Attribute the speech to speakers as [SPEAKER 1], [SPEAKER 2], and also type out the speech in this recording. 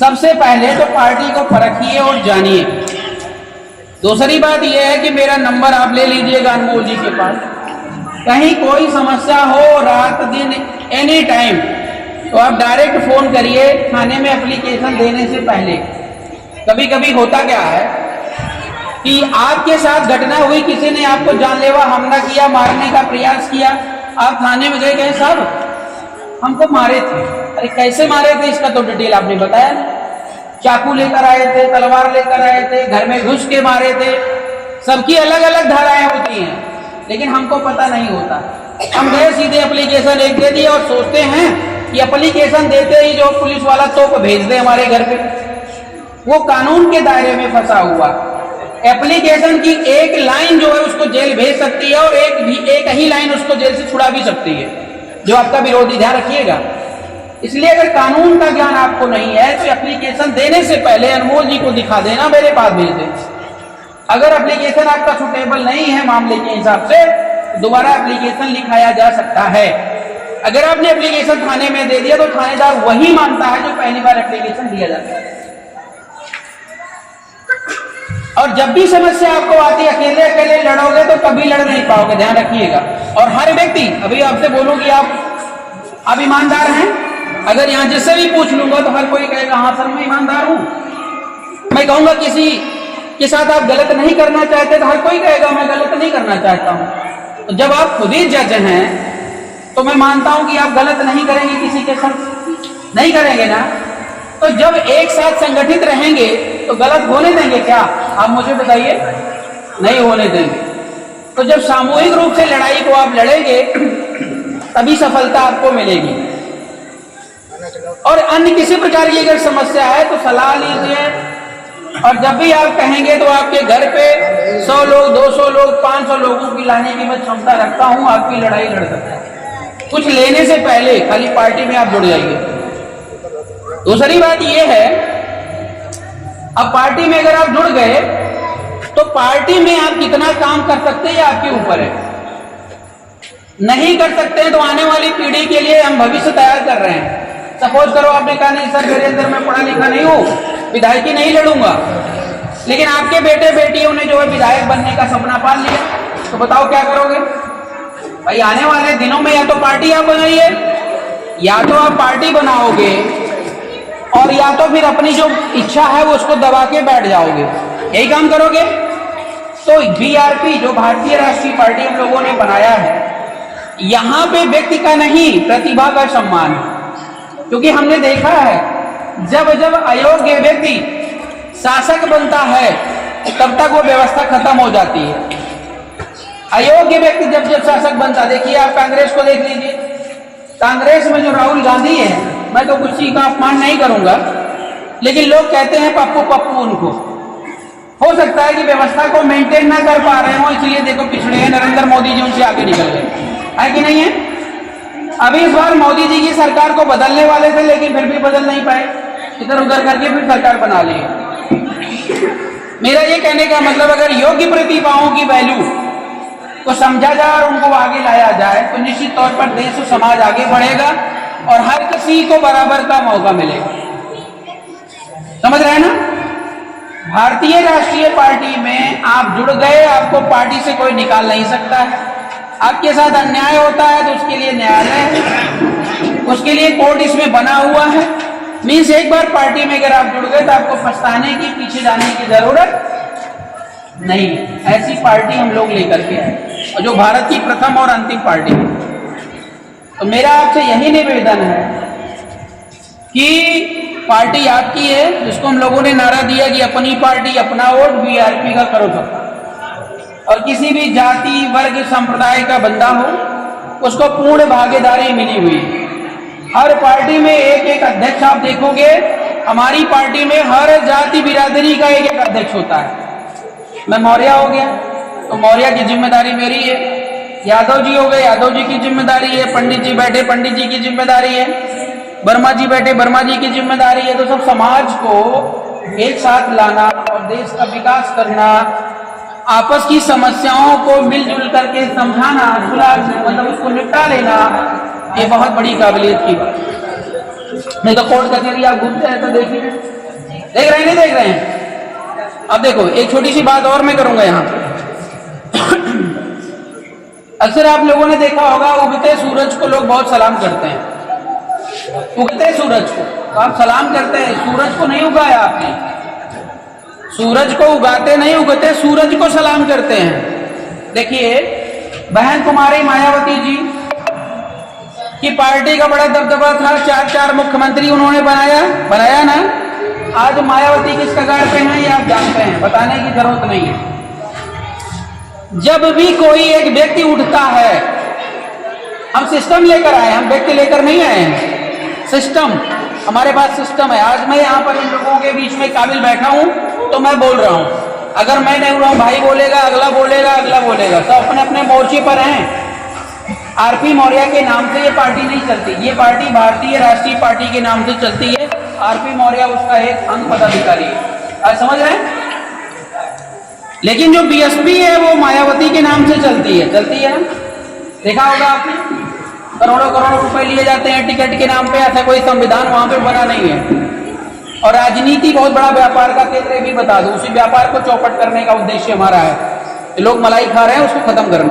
[SPEAKER 1] सबसे पहले तो पार्टी को परखिए और जानिए। दूसरी बात यह है कि मेरा नंबर आप ले लीजिएगा अनमोल जी के पास। कहीं कोई समस्या हो रात दिन एनी टाइम तो आप डायरेक्ट फोन करिए थाने में एप्लीकेशन देने से पहले। कभी कभी होता क्या है कि आपके साथ घटना हुई, किसी ने आपको जानलेवा हमला किया, मारने का प्रयास किया, आप थाने में गए, कहे साहब हमको मारे थे। अरे कैसे मारे थे इसका तो डिटेल आपने बताया। चाकू लेकर आए थे, तलवार लेकर आए थे, घर में घुस के मारे थे। सबकी अलग अलग धाराएं होती हैं लेकिन हमको पता नहीं होता। हम गए सीधे एप्लीकेशन एक दे दिए और सोचते हैं कि एप्लीकेशन देते ही जो पुलिस वाला तोप भेज दे हमारे घर पे। वो कानून के दायरे में फंसा हुआ। एप्लीकेशन की एक लाइन जो है उसको जेल भेज सकती है और एक ही लाइन उसको जेल से छुड़ा भी सकती है, जो आपका विरोधी, ध्यान रखिएगा। इसलिए अगर कानून का ज्ञान आपको नहीं है तो एप्लीकेशन देने से पहले अनमोल जी को दिखा देना, मेरे पास भेज देना। अगर एप्लीकेशन आपका सुटेबल नहीं है मामले के हिसाब से, दोबारा एप्लीकेशन लिखाया जा सकता है। अगर आपने एप्लीकेशन थाने में दे दिया तो थानेदार वही मानता है जो पहली बार एप्लीकेशन दिया जाता है। और जब भी समस्या आपको आती है, अकेले अकेले लड़ोगे तो कभी लड़ नहीं पाओगे, ध्यान रखिएगा। और हर व्यक्ति, अभी आपसे बोलूं कि आप ईमानदार हैं, अगर यहां जिससे भी पूछ लूंगा तो हर कोई कहेगा हाँ सर मैं ईमानदार हूं। मैं कहूंगा किसी के साथ आप गलत नहीं करना चाहते तो हर कोई कहेगा मैं गलत नहीं करना चाहता हूं। तो जब आप खुद ही जज हैं तो मैं मानता हूं कि आप गलत नहीं करेंगे, किसी के साथ नहीं करेंगे ना। तो जब एक साथ संगठित रहेंगे तो गलत होने देंगे क्या? आप मुझे बताइए, नहीं होने देंगे। तो जब सामूहिक रूप से लड़ाई को आप लड़ेंगे तभी सफलता आपको मिलेगी। और अन्य किसी प्रकार की अगर समस्या है तो सलाह लीजिए। और जब भी आप कहेंगे तो आपके घर पे 100 लोग, 200 लोग, 500 लोगों की लाने की मैं क्षमता रखता हूं, आपकी लड़ाई लड़ सकता है। कुछ लेने से पहले खाली पार्टी में आप जुड़ जाइए। दूसरी बात यह है, अब पार्टी में अगर आप जुड़ गए तो पार्टी में आप कितना काम कर सकते हैं ये आपके ऊपर है। नहीं कर सकते हैं तो आने वाली पीढ़ी के लिए हम भविष्य तैयार कर रहे हैं। सपोज करो आपने कहा नहीं सर मेरे अंदर मैं पढ़ा लिखा नहीं हूं, विधायकी नहीं लड़ूंगा, लेकिन आपके बेटे बेटियों ने जो है विधायक बनने का सपना पाल लिया, तो बताओ क्या करोगे भाई? आने वाले दिनों में या तो पार्टी आप बनाइए, या तो आप पार्टी बनाओगे, और या तो फिर अपनी जो इच्छा है वो उसको दबा के बैठ जाओगे। यही काम करोगे। तो बीआरपी जो भारतीय राष्ट्रीय पार्टी हम लोगों ने बनाया है, यहां पे व्यक्ति का नहीं प्रतिभा का सम्मान है। क्योंकि हमने देखा है जब जब अयोग्य व्यक्ति शासक बनता है तब तक वो व्यवस्था खत्म हो जाती है। अयोग्य व्यक्ति जब जब शासक बनता, देखिए आप कांग्रेस को देख लीजिए। कांग्रेस में जो राहुल गांधी है, मैं तो किसी का अपमान नहीं करूंगा, लेकिन लोग कहते हैं पप्पू पप्पू उनको। हो सकता है कि व्यवस्था को मेंटेन ना कर पा रहे हो, इसलिए देखो पिछड़े हैं। नरेंद्र मोदी जी उनसे आगे निकल गए, है कि नहीं है? अभी इस बार मोदी जी की सरकार को बदलने वाले थे लेकिन फिर भी बदल नहीं पाए, इधर उधर करके फिर सरकार बना ली। मेरा ये कहने का मतलब, अगर योग्य प्रतिभाओं की वैल्यू को समझा जाए और उनको आगे लाया जाए तो निश्चित तौर पर देश और समाज आगे बढ़ेगा और हर किसी को बराबर का मौका मिलेगा। समझ रहे हैं ना? भारतीय राष्ट्रीय पार्टी में आप जुड़ गए, आपको पार्टी से कोई निकाल नहीं सकता है। आपके साथ अन्याय होता है तो उसके लिए न्यायालय है, उसके लिए कोर्ट इसमें बना हुआ है। मीन्स एक बार पार्टी में अगर आप जुड़ गए तो आपको पछताने की, पीछे जाने की जरूरत नहीं। ऐसी पार्टी हम लोग लेकर के आए, और जो भारत की प्रथम और अंतिम पार्टी है। तो मेरा आपसे यही निवेदन है कि पार्टी आपकी है, जिसको हम लोगों ने नारा दिया कि अपनी पार्टी अपना वोट, बीआरपी का करो सब। और किसी भी जाति वर्ग संप्रदाय का बंदा हो उसको पूर्ण भागीदारी मिली हुई है। हर पार्टी में एक एक अध्यक्ष आप देखोगे, हमारी पार्टी में हर जाति बिरादरी का एक एक अध्यक्ष होता है। मैं मौर्य हो गया तो मौर्य की जिम्मेदारी मेरी है, यादव जी हो गए, यादव जी की जिम्मेदारी है, पंडित जी बैठे, पंडित जी की जिम्मेदारी है, वर्मा जी बैठे, वर्मा जी की जिम्मेदारी है। तो सब समाज को एक साथ लाना और देश का विकास करना, आपस की समस्याओं को मिलजुल करके समझाना, मतलब उसको निपटा लेना, ये बहुत बड़ी काबिलियत की बात है। नहीं तो कोर्ट कचहरी आप घूमते हैं तो देखिए, देख रहे हैं नहीं देख रहे हैं। अब देखो एक छोटी सी बात और मैं करूंगा यहाँ पे। अक्सर आप लोगों ने देखा होगा उगते सूरज को लोग बहुत सलाम करते हैं, उगते सूरज को तो आप सलाम करते हैं, सूरज को नहीं उगाया आपने, सूरज को उगाते नहीं, उगते सूरज को सलाम करते हैं। देखिए बहन कुमारी मायावती जी की पार्टी का बड़ा दबदबा था, 4 मुख्यमंत्री उन्होंने बनाया ना। आज मायावती किस कगार पे हैं ये आप जानते हैं, बताने की जरूरत नहीं है। जब भी कोई एक व्यक्ति उठता है, हम सिस्टम लेकर आए, हम व्यक्ति लेकर नहीं आए हैं, सिस्टम हमारे पास सिस्टम है। आज मैं यहाँ पर इन लोगों के बीच में काबिल बैठा हूं तो मैं बोल रहा हूं, अगर मैं नहीं बोल रहा हूं भाई बोलेगा, अगला बोलेगा, अगला बोलेगा, सब अपने अपने मोर्चे पर हैं। आरपी मौर्य के नाम से ये पार्टी नहीं चलती, ये पार्टी भारतीय राष्ट्रीय पार्टी के नाम से चलती है। आरपी मौर्य उसका एक अंग पदाधिकारी है, आज समझ रहे हैं। लेकिन जो बीएसपी है वो मायावती के नाम से चलती है ना, देखा होगा आपने, करोड़ों करोड़ों रुपए लिए जाते हैं टिकट के नाम पे, ऐसा कोई संविधान वहां पे बना नहीं है। और राजनीति बहुत बड़ा व्यापार का केंद्र भी बता दूं, उसी व्यापार को चौपट करने का उद्देश्य हमारा है। लोग मलाई खा रहे हैं उसको खत्म करना।